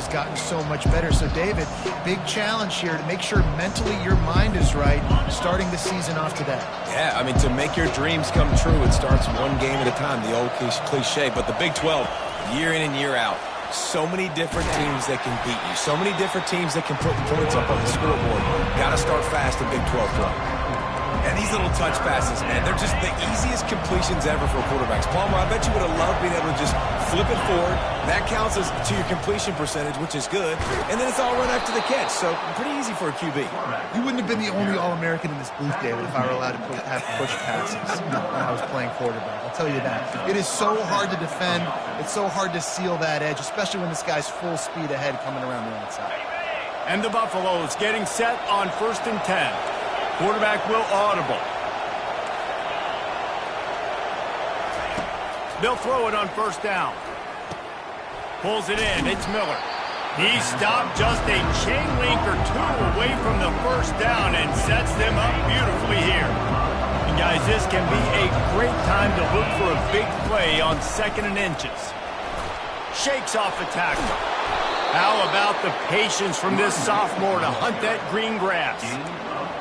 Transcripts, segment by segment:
has gotten so much better. So, David, big challenge here to make sure mentally your mind is right starting the season off today. Yeah, I mean, to make your dreams come true, it starts one game at a time, the old cliche. But the Big 12, year in and year out, so many different teams that can beat you, so many different teams that can put points up on the scoreboard. Got to start fast in Big 12 play. And these little touch passes, man, they're just the easiest completions ever for quarterbacks. Palmer, I bet you would have loved being able to just flip it forward. That counts as to your completion percentage, which is good. And then it's all run after the catch, so pretty easy for a QB. You wouldn't have been the only All-American in this booth, David, if I were allowed to have push passes when I was playing quarterback. I'll tell you that. It is so hard to defend. It's so hard to seal that edge, especially when this guy's full speed ahead coming around the outside. And the Buffaloes getting set on 1st and 10. Quarterback will audible. They'll throw it on 1st down. Pulls it in. It's Miller. He stopped just a chain link or two away from the 1st down and sets them up beautifully here. And guys, this can be a great time to look for a big play on 2nd and inches. Shakes off the tackle. How about the patience from this sophomore to hunt that green grass?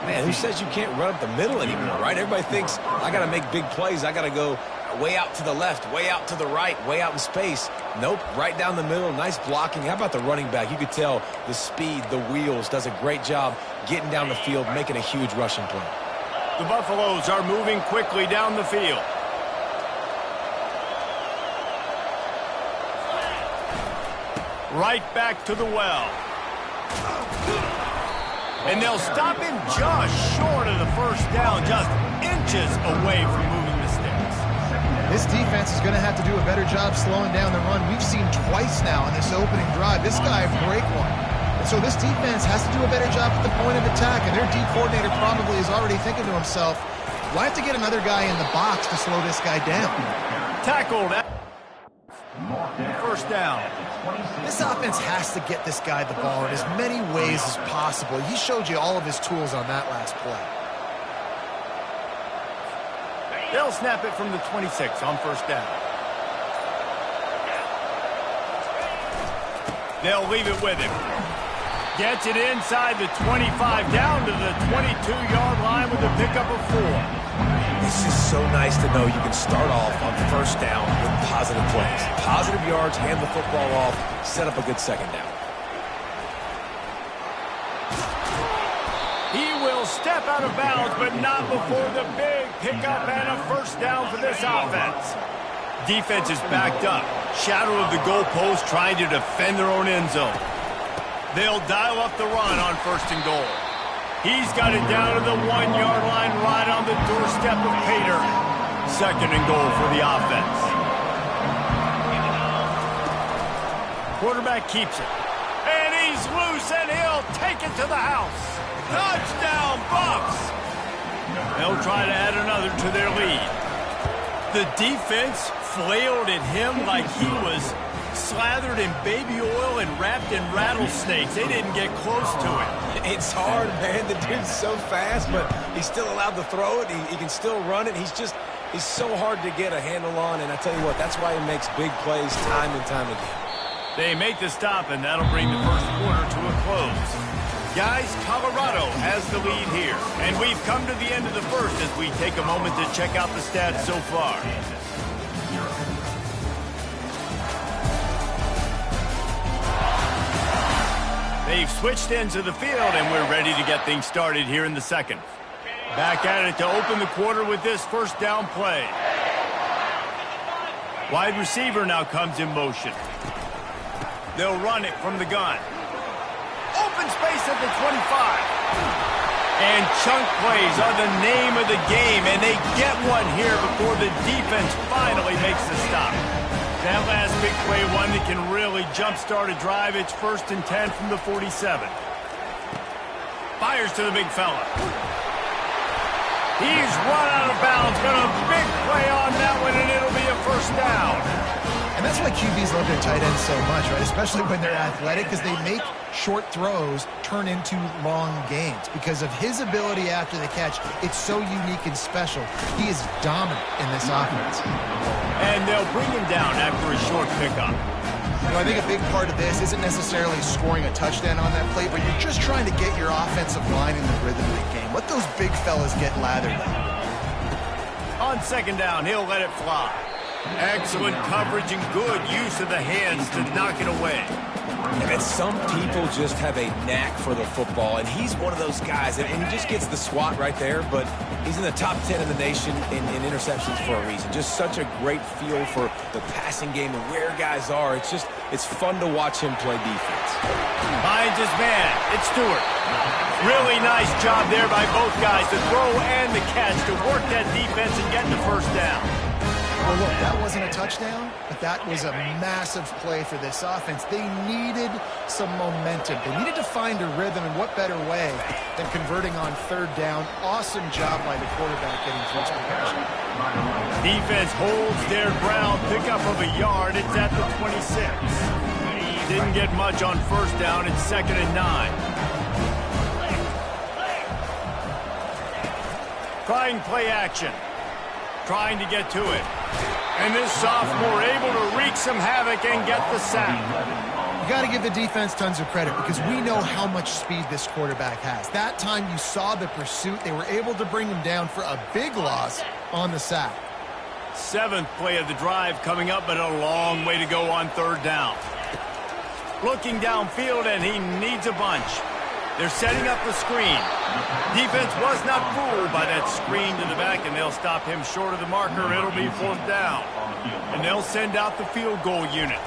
Man, who says you can't run up the middle anymore, right? Everybody thinks, I got to make big plays. I got to go way out to the left, way out to the right, way out in space. Nope, right down the middle, nice blocking. How about the running back? You could tell the speed, the wheels, does a great job getting down the field, making a huge rushing play. The Buffaloes are moving quickly down the field. Right back to the well. And they'll stop him just short of the 1st down, just inches away from moving the sticks. This defense is going to have to do a better job slowing down the run. We've seen twice now in this opening drive. This guy break one. And so this defense has to do a better job at the point of attack. And their D coordinator probably is already thinking to himself, well, I have to get another guy in the box to slow this guy down. Tackled. 1st down. This offense has to get this guy the ball in as many ways as possible. He showed you all of his tools on that last play. They'll snap it from the 26 on 1st down. They'll leave it with him. Gets it inside the 25, down to the 22-yard line with a pickup of 4. It's just so nice to know you can start off on 1st down with positive plays. Positive yards, hand the football off, set up a good 2nd down. He will step out of bounds, but not before the big pickup and a 1st down for this offense. Defense is backed up. Shadow of the goalpost trying to defend their own end zone. They'll dial up the run on 1st and goal. He's got it down to the 1-yard line right on the doorstep of Pater. 2nd and goal for the offense. Quarterback keeps it. And he's loose, and he'll take it to the house. Touchdown, Buffs! They'll try to add another to their lead. The defense flailed at him like he was slathered in baby oil and wrapped in rattlesnakes. They didn't get close to it. It's hard, man. The dude's so fast, but he's still allowed to throw it. He can still run it. He's so hard to get a handle on, and I tell you what, that's why he makes big plays time and time again. They make the stop, and that'll bring the 1st quarter to a close. Guys, Colorado has the lead here, and we've come to the end of the 1st as we take a moment to check out the stats so far. They've switched ends of the field, and we're ready to get things started here in the 2nd. Back at it to open the quarter with this 1st down play. Wide receiver now comes in motion. They'll run it from the gun. Open space at the 25. And chunk plays are the name of the game, and they get one here before the defense finally makes the stop. That last big play, one that can really jumpstart a drive. It's 1st and 10 from the 47. Fires to the big fella. He's run out of bounds, but a big play on that one, and it'll be a 1st down. And that's why QBs love their tight ends so much, right? Especially when they're athletic, because they make short throws turn into long gains. Because of his ability after the catch, it's so unique and special. He is dominant in this offense. And they'll bring him down after a short pickup. I think a big part of this isn't necessarily scoring a touchdown on that play, but you're just trying to get your offensive line in the rhythm of the game. Let those big fellas get lathered up. On second down, he'll let it fly. Excellent coverage and good use of the hands to knock it away. And some people just have a knack for the football, and he's one of those guys, and he just gets the swat right there, but he's in the top 10 in the nation in interceptions for a reason. Just such a great feel for the passing game and where guys are. It's fun to watch him play defense. Finds his man. It's Stewart. Really nice job there by both guys, the throw and the catch, to work that defense and get the first down. Well, look, that wasn't a touchdown, but that was a massive play for this offense. They needed some momentum. They needed to find a rhythm, and what better way than converting on third down. Awesome job by the quarterback getting through his progression. Defense holds their ground, pickup of a yard. It's at the 26. Didn't get much on first down. It's 2nd and 9. Trying play action. Trying to get to it. And this sophomore able to wreak some havoc and get the sack. You got to give the defense tons of credit because we know how much speed this quarterback has. That time you saw the pursuit. They were able to bring him down for a big loss on the sack. 7th play of the drive coming up, but a long way to go on third down. Looking downfield, and he needs a bunch. They're setting up the screen. Defense was not fooled by that screen to the back, and they'll stop him short of the marker. It'll be 4th down. And they'll send out the field goal unit.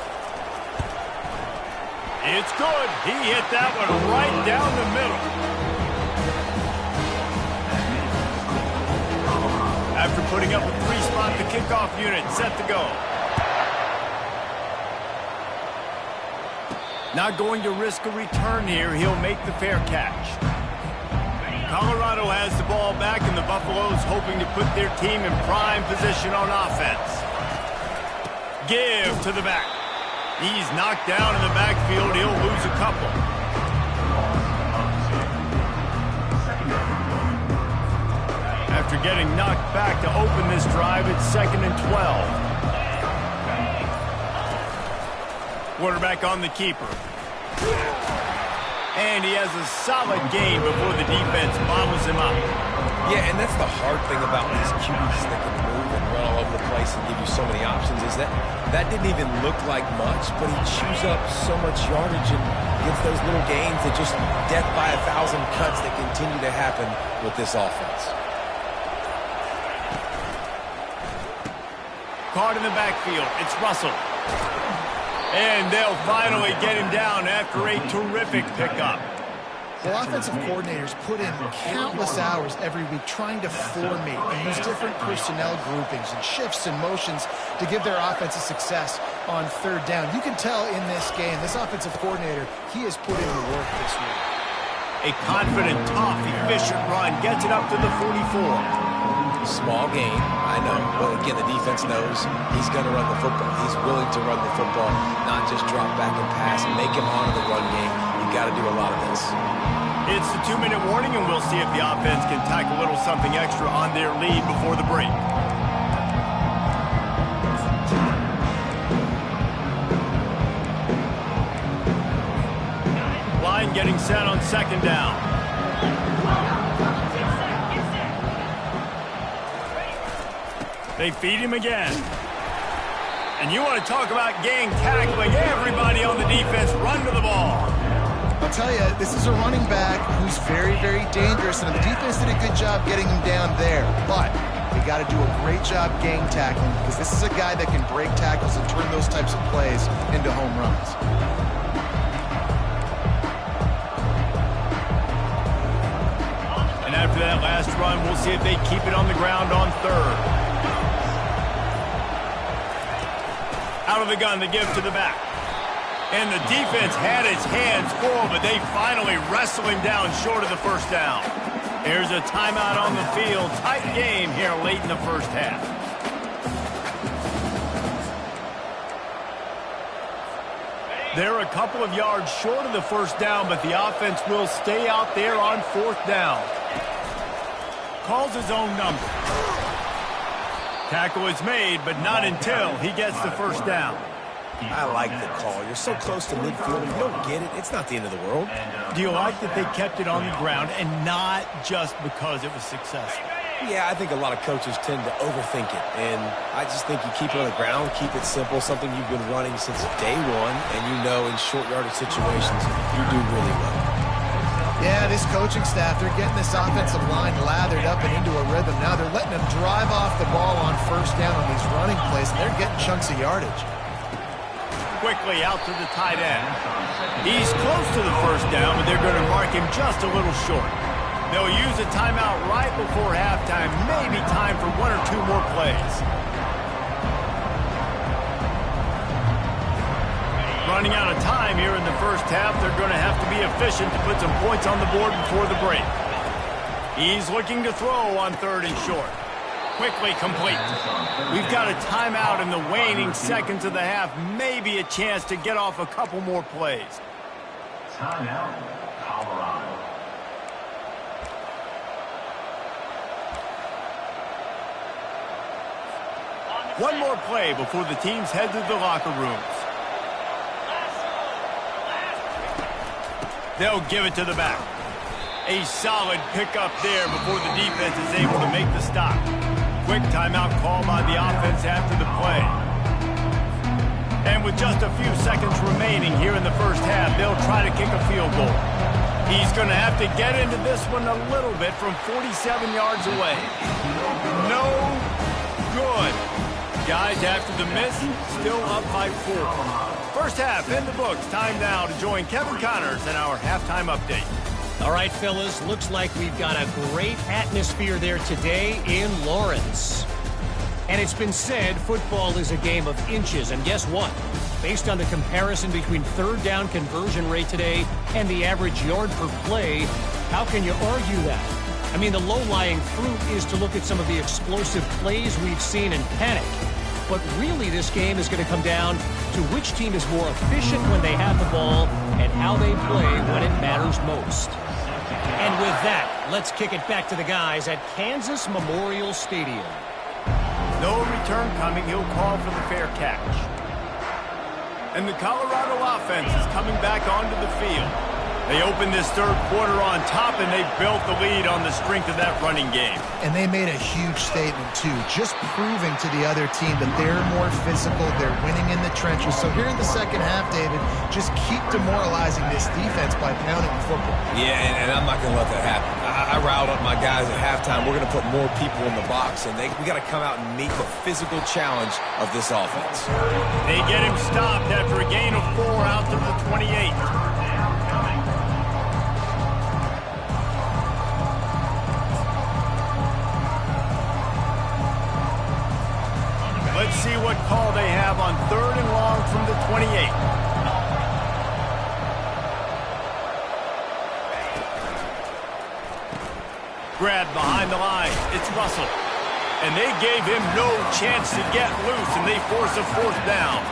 It's good. He hit that one right down the middle. After putting up a 3-spot, the kickoff unit set to go. Not going to risk a return here. He'll make the fair catch. Colorado has the ball back, and the Buffaloes hoping to put their team in prime position on offense. Give to the back. He's knocked down in the backfield. He'll lose a couple. After getting knocked back to open this drive, it's 2nd and 12. Quarterback on the keeper. And he has a solid gain before the defense bottles him up. Yeah, and that's the hard thing about these QBs that can move and run all over the place and give you so many options is that didn't even look like much, but he chews up so much yardage and gets those little gains that just death by 1,000 cuts that continue to happen with this offense. Caught in the backfield. It's Russell. And they'll finally get him down after a terrific pickup. Well, offensive coordinators put in countless hours every week trying to formate and use different personnel groupings and shifts and motions to give their offense a success on third down. You can tell in this game, this offensive coordinator, he has put in the work this week. A confident, tough, efficient run gets it up to the 44. Small gain, I know, but again, the defense knows he's going to run the football. He's willing to run the football, not just drop back and pass and make him honor the run game. You've got to do a lot of this. It's the 2-minute warning, and we'll see if the offense can tack a little something extra on their lead before the break. Line getting set on second down. They feed him again. And you want to talk about gang tackling. Everybody on the defense run to the ball. I'll tell you, this is a running back who's very, very dangerous, and the defense did a good job getting him down there. But they got to do a great job gang tackling because this is a guy that can break tackles and turn those types of plays into home runs. And after that last run, we'll see if they keep it on the ground on third. Out of the gun, the give to the back. And the defense had its hands full, but they finally wrestle him down short of the first down. Here's a timeout on the field. Tight game here late in the first half. They're a couple of yards short of the first down, but the offense will stay out there on fourth down. Calls his own number. Tackle is made, but not until he gets the first down. I like the call. You're so close to midfield, and you don't get it. It's not the end of the world. Do you like that they kept it on the ground and not just because it was successful? Yeah, I think a lot of coaches tend to overthink it, and I just think you keep it on the ground, keep it simple, something you've been running since day one, and you know in short yardage situations you do really well. Yeah, this coaching staff, they're getting this offensive line lathered up and into a rhythm. Now they're letting them drive off the ball on first down on these running plays, and they're getting chunks of yardage. Quickly out to the tight end. He's close to the first down, but they're going to mark him just a little short. They'll use a timeout right before halftime, maybe time for one or two more plays. Running out of time here in the first half, they're going to have to be efficient to put some points on the board before the break. He's looking to throw on 3rd and short. Quickly complete. We've got a timeout in the waning seconds of the half, maybe a chance to get off a couple more plays. Timeout, Colorado. One more play before the teams head to the locker rooms. They'll give it to the back. A solid pickup there before the defense is able to make the stop. Quick timeout call by the offense after the play. And with just a few seconds remaining here in the first half, they'll try to kick a field goal. He's going to have to get into this one a little bit from 47 yards away. No good. Guys, after the miss, still up by 4. First half in the books. Time now to join Kevin Connors in our halftime update. All right, fellas, looks like we've got a great atmosphere there today in Lawrence. And it's been said football is a game of inches, and guess what? Based on the comparison between 3rd down conversion rate today and the average yard per play, how can you argue that? I mean, the low-lying fruit is to look at some of the explosive plays we've seen in panic. But really, this game is going to come down to which team is more efficient when they have the ball and how they play when it matters most. And with that, let's kick it back to the guys at Kansas Memorial Stadium. No return coming. He'll call for the fair catch. And the Colorado offense is coming back onto the field. They opened this 3rd quarter on top, and they built the lead on the strength of that running game. And they made a huge statement, too, just proving to the other team that they're more physical, they're winning in the trenches. So here in the second half, David, just keep demoralizing this defense by pounding the football. Yeah, and I'm not going to let that happen. I riled up my guys at halftime. We're going to put more people in the box, and we got to come out and meet the physical challenge of this offense. They get him stopped after a gain of 4 out to the 28. Let's see what call they have on 3rd and long from the 28. Grab behind the line. It's Russell. And they gave him no chance to get loose, and they force a 4th down.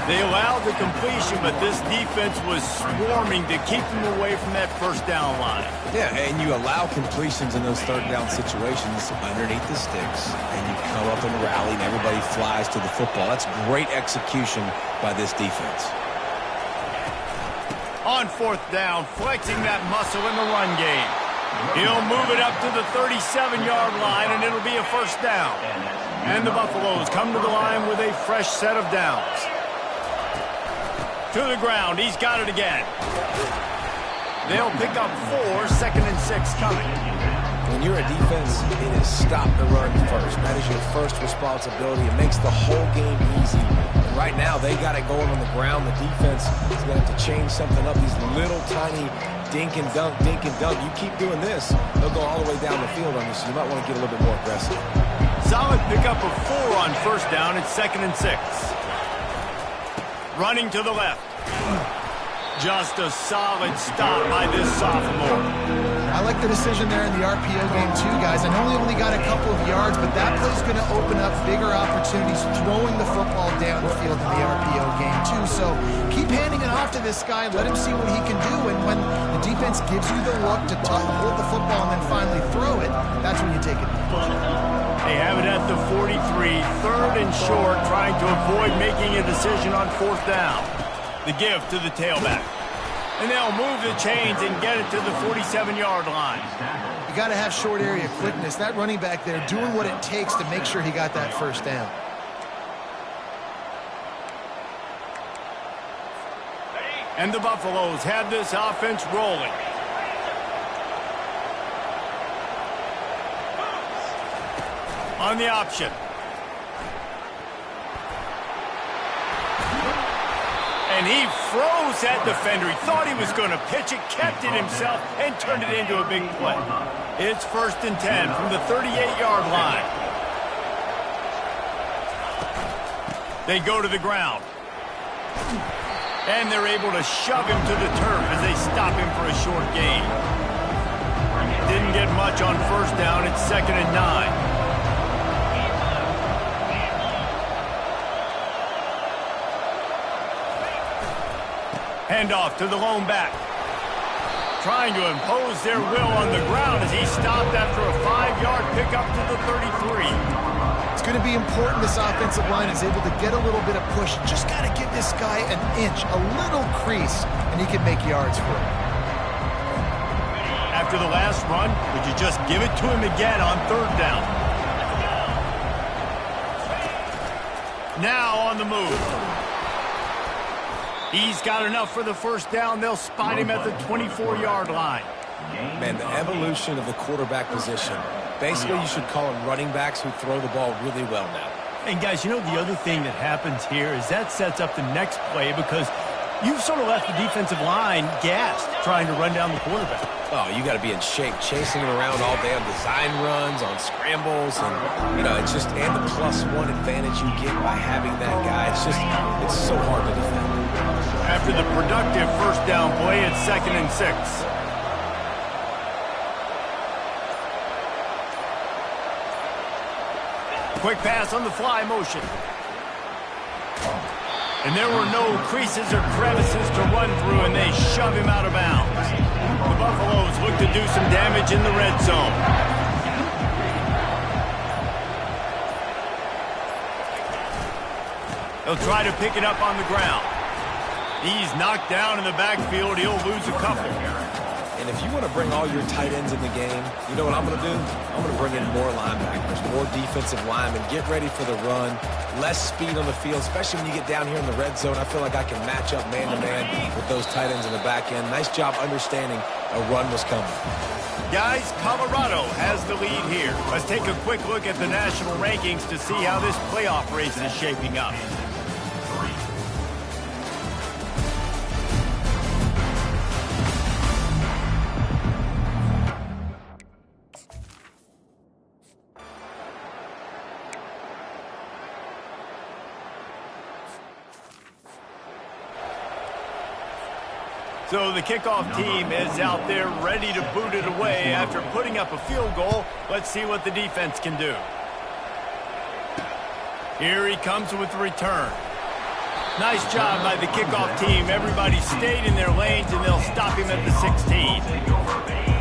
They allowed the completion, but this defense was swarming to keep them away from that first down line. Yeah, and you allow completions in those 3rd down situations underneath the sticks, and you come up and rally, and everybody flies to the football. That's great execution by this defense. On 4th down, flexing that muscle in the run game. He'll move it up to the 37-yard line, and it'll be a 1st down. And the Buffaloes come to the line with a fresh set of downs. To the ground. He's got it again. They'll pick up 4, 2nd and 6 coming. When you're a defense, it is stop the run first. That is your first responsibility. It makes the whole game easy. And right now, they got it going on the ground. The defense is going to have to change something up. These little tiny dink and dunk, dink and dunk. You keep doing this, they'll go all the way down the field on you, so you might want to get a little bit more aggressive. Solid pickup of 4 on 1st down. It's 2nd and 6. Running to the left. Just a solid stop by this sophomore. I like the decision there in the RPO game too, guys. I know he only got a couple of yards, but that play's going to open up bigger opportunities throwing the football down the field in the RPO game to. So keep handing it off to this guy. Let him see what he can do. And when the defense gives you the look to hold the football and then finally throw it, that's when you take it. They have it at the 43, 3rd and short, trying to avoid making a decision on 4th down. The give to the tailback. And they'll move the chains and get it to the 47-yard line. You got to have short area quickness. That running back there doing what it takes to make sure he got that first down. And the Buffaloes have this offense rolling. On the option. And he froze that defender. He thought he was going to pitch it, kept it himself, and turned it into a big play. It's 1st and 10 from the 38-yard line. They go to the ground. And they're able to shove him to the turf as they stop him for a short gain. Didn't get much on 1st down. It's 2nd and 9. Handoff to the lone back. Trying to impose their will on the ground as he stopped after a 5-yard pickup to the 33. It's going to be important this offensive line is able to get a little bit of push. Just got to give this guy an inch, a little crease, and he can make yards for it. After the last run, would you just give it to him again on 3rd down? Now on the move. He's got enough for the 1st down. They'll spot him at the 24-yard line. Man, the evolution of the quarterback position. Basically, you should call them running backs who throw the ball really well now. And, guys, you know the other thing that happens here is that sets up the next play because you've sort of left the defensive line gassed trying to run down the quarterback. Oh, you got to be in shape, chasing him around all day on design runs, on scrambles, and, you know, it's just, and the +1 advantage you get by having that guy. It's so hard to defend. After the productive 1st down play, it's 2nd and 6. Quick pass on the fly motion. And there were no creases or crevices to run through, and they shove him out of bounds. The Buffaloes look to do some damage in the red zone. They'll try to pick it up on the ground. He's knocked down in the backfield. He'll lose a couple. And if you want to bring all your tight ends in the game, you know what I'm going to do? I'm going to bring in more linebackers, more defensive linemen, get ready for the run, less speed on the field, especially when you get down here in the red zone. I feel like I can match up man-to-man with those tight ends in the back end. Nice job understanding a run was coming. Guys, Colorado has the lead here. Let's take a quick look at the national rankings to see how this playoff race is shaping up. So the kickoff team is out there ready to boot it away after putting up a field goal. Let's see what the defense can do. Here he comes with the return. Nice job by the kickoff team. Everybody stayed in their lanes, and they'll stop him at the 16.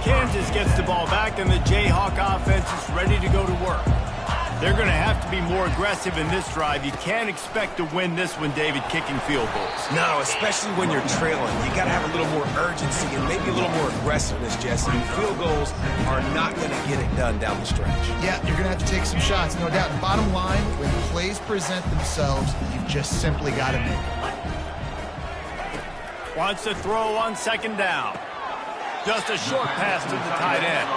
Kansas gets the ball back, and the Jayhawk offense is ready to go to work. They're going to have to be more aggressive in this drive. You can't expect to win this one, David, kicking field goals. No, especially when you're trailing. You got to have a little more urgency and maybe a little more aggressiveness, Jesse. Field goals are not going to get it done down the stretch. Yeah, you're going to have to take some shots, no doubt. Bottom line, when plays present themselves, you've just simply got to make it. Wants to throw on 2nd down. Just a short pass to the tight end.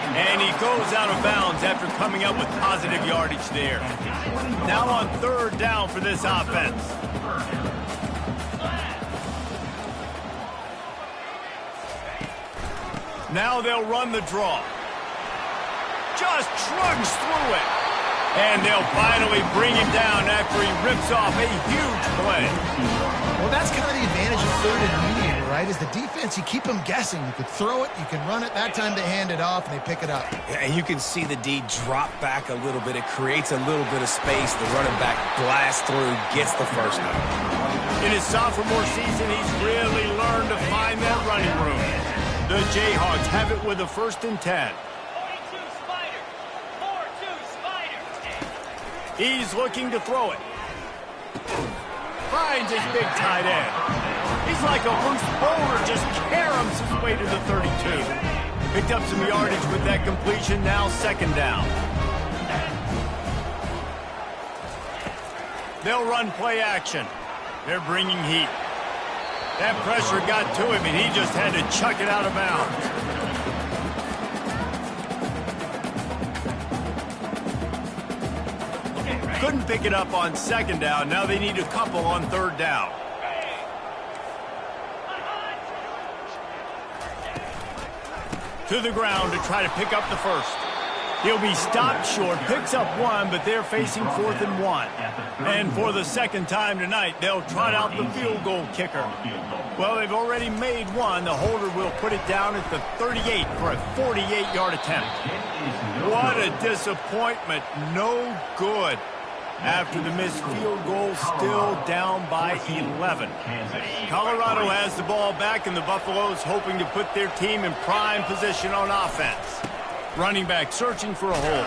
And he goes out of bounds after coming up with positive yardage there. Now on 3rd down for this offense. Now they'll run the draw. Just trudge through it. And they'll finally bring him down after he rips off a huge play. Well, that's kind of the advantage of 3rd and medium, right? Is the defense, you keep them guessing. You could throw it, you can run it. That time they hand it off and they pick it up. Yeah, and you can see the D drop back a little bit. It creates a little bit of space. The running back blasts through, gets the first down. In his sophomore season, he's really learned to find that running room. The Jayhawks have it with a 1st and 10. 42 Spider. 4-2 Spider. He's looking to throw it. Finds his big tight end. He's like a loose boulder, just caroms his way to the 32. Picked up some yardage with that completion, now 2nd down. They'll run play action. They're bringing heat. That pressure got to him, and he just had to chuck it out of bounds. Couldn't pick it up on 2nd down. Now they need a couple on 3rd down. To the ground to try to pick up the 1st. He'll be stopped short, picks up 1, but they're facing 4th and 1. And for the 2nd time tonight, they'll trot out the field goal kicker. Well, they've already made 1. The holder will put it down at the 38 for a 48-yard attempt. What a disappointment. No good. After the missed field goal, still down by 11. Colorado has the ball back, and the Buffaloes hoping to put their team in prime position on offense. Running back searching for a hole.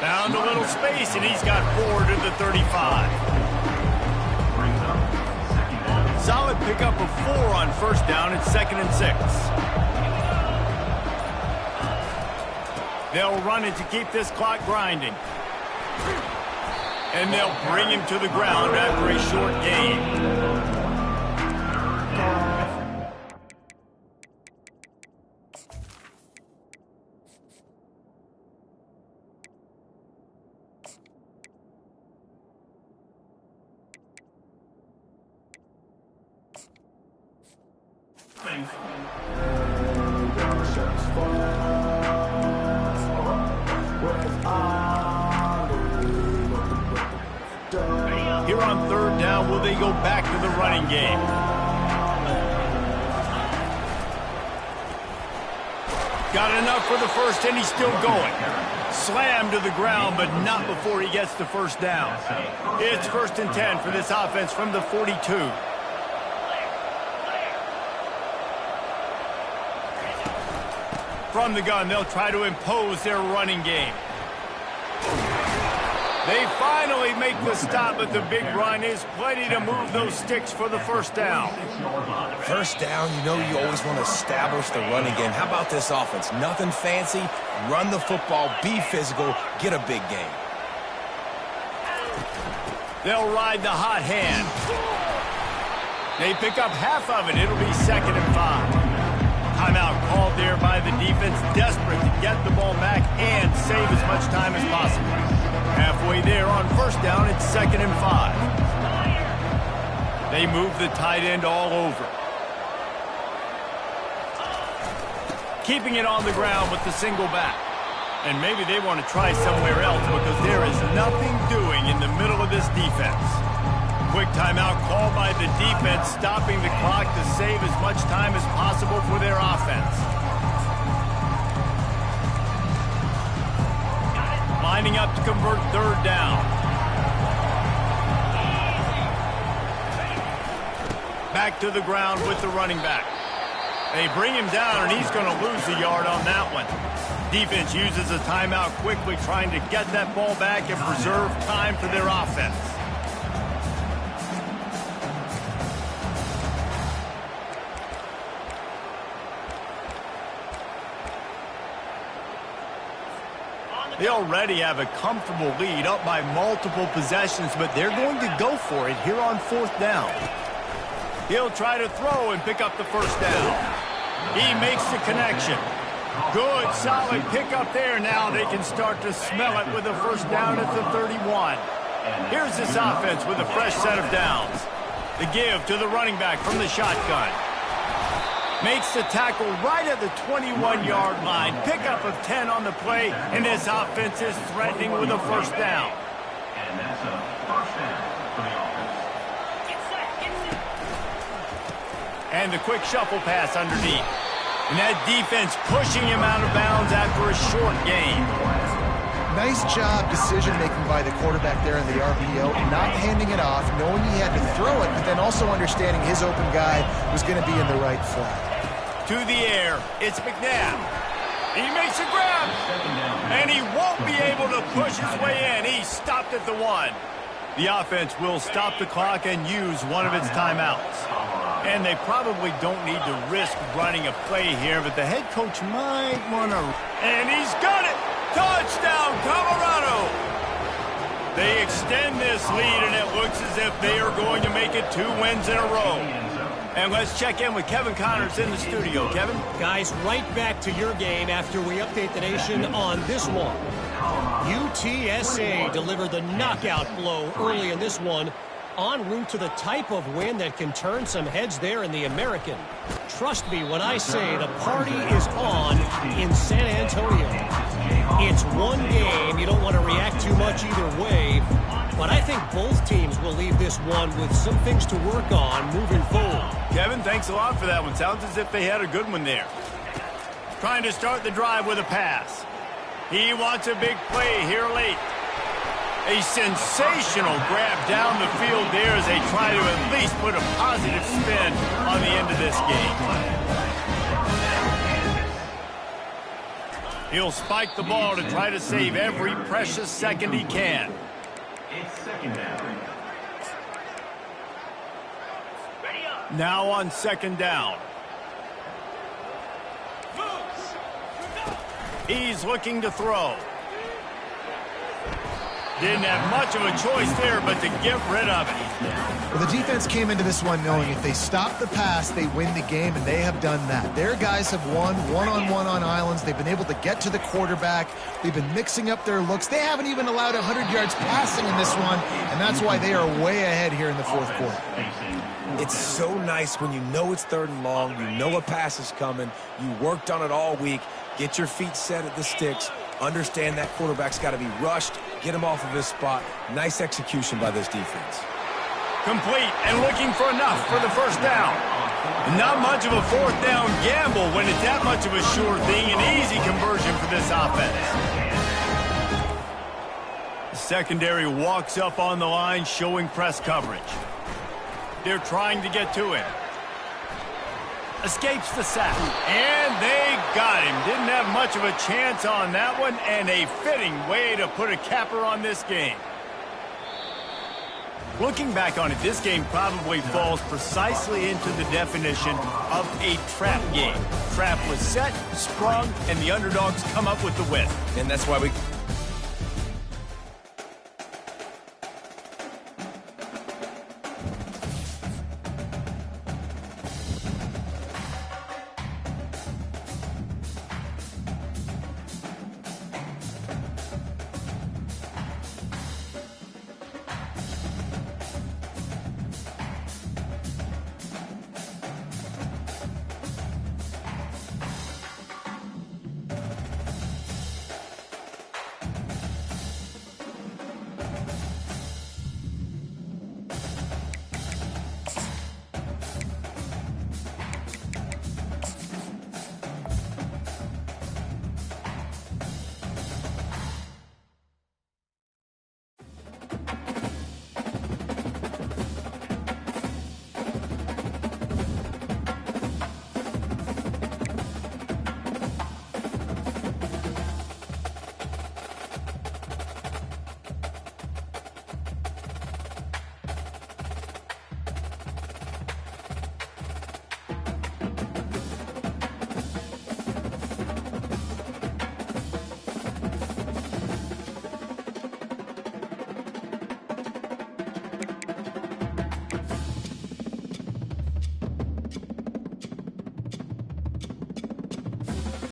Found a little space, and he's got 4 to the 35. Solid pickup of 4 on 1st down. It's 2nd and 6. They'll run it to keep this clock grinding. And they'll bring him to the ground after a short gain. Here on 3rd down, will they go back to the running game? Got enough for the 1st, and he's still going. Slammed to the ground, but not before he gets the 1st down. It's 1st and 10 for this offense from the 42. From the gun, they'll try to impose their running game. They finally make the stop, but the big run is plenty to move those sticks for the 1st down. 1st down, you know you always want to establish the running game. How about this offense? Nothing fancy. Run the football, be physical, get a big gain. They'll ride the hot hand. They pick up half of it. It'll be 2nd and 5. Timeout called there by the defense, desperate to get the ball back and save as much time as possible. Halfway there on 1st down, it's 2nd and 5. They move the tight end all over. Keeping it on the ground with the single back. And maybe they want to try somewhere else because there is nothing doing in the middle of this defense. Quick timeout called by the defense, stopping the clock to save as much time as possible for their offense. Lining up to convert 3rd down. Back to the ground with the running back. They bring him down, and he's going to lose a yard on that one. Defense uses a timeout quickly, trying to get that ball back and preserve time for their offense. They already have a comfortable lead, up by multiple possessions, but they're going to go for it here on 4th down. He'll try to throw and pick up the 1st down. He makes the connection. Good, solid pickup there. Now they can start to smell it with the 1st down at the 31. Here's this offense with a fresh set of downs. The give to the running back from the shotgun. Makes the tackle right at the 21-yard line. Pickup of 10 on the play, and this offense is threatening with a 1st down. And that's a 1st down for the offense. And the quick shuffle pass underneath. And that defense pushing him out of bounds after a short gain. Nice job decision-making by the quarterback there in the RPO, not handing it off, knowing he had to throw it, but then also understanding his open guy was going to be in the right flat. To the air, it's McNabb. He makes a grab, and he won't be able to push his way in. He stopped at the 1. The offense will stop the clock and use one of its timeouts. And they probably don't need to risk running a play here, but the head coach might want to. And he's got it! Touchdown, Colorado! They extend this lead, and it looks as if they are going to make it 2 wins in a row. And let's check in with Kevin Connors in the studio. Kevin? Guys, right back to your game after we update the nation on this one. UTSA delivered the knockout blow early in this one, en route to the type of win that can turn some heads there in the American. Trust me when I say the party is on in San Antonio. It's one game. You don't want to react too much either way, but I think both teams will leave this one with some things to work on moving forward. Kevin, thanks a lot for that one. Sounds as if they had a good one there. Trying to start the drive with a pass. He wants a big play here late. A sensational grab down the field there as they try to at least put a positive spin on the end of this game. He'll spike the ball to try to save every precious second he can. It's second down. Now on second down. He's looking to throw. Didn't have much of a choice there, but to get rid of it. Well, the defense came into this one knowing if they stop the pass, they win the game, and they have done that. Their guys have won one-on-one on islands. They've been able to get to the quarterback. They've been mixing up their looks. They haven't even allowed 100 yards passing in this one, and that's why they are way ahead here in the fourth quarter. It's so nice when you know it's 3rd and long, you know a pass is coming, you worked on it all week, get your feet set at the sticks, understand that quarterback's got to be rushed, get him off of his spot. Nice execution by this defense. Complete and looking for enough for the first down. Not much of a 4th down gamble when it's that much of a sure thing. An easy conversion for this offense. The secondary walks up on the line showing press coverage. They're trying to get to him. Escapes the sack. And they got him. Didn't have much of a chance on that one, and a fitting way to put a capper on this game. Looking back on it, this game probably falls precisely into the definition of a trap game. Trap was set, sprung, and the underdogs come up with the win. And that's why we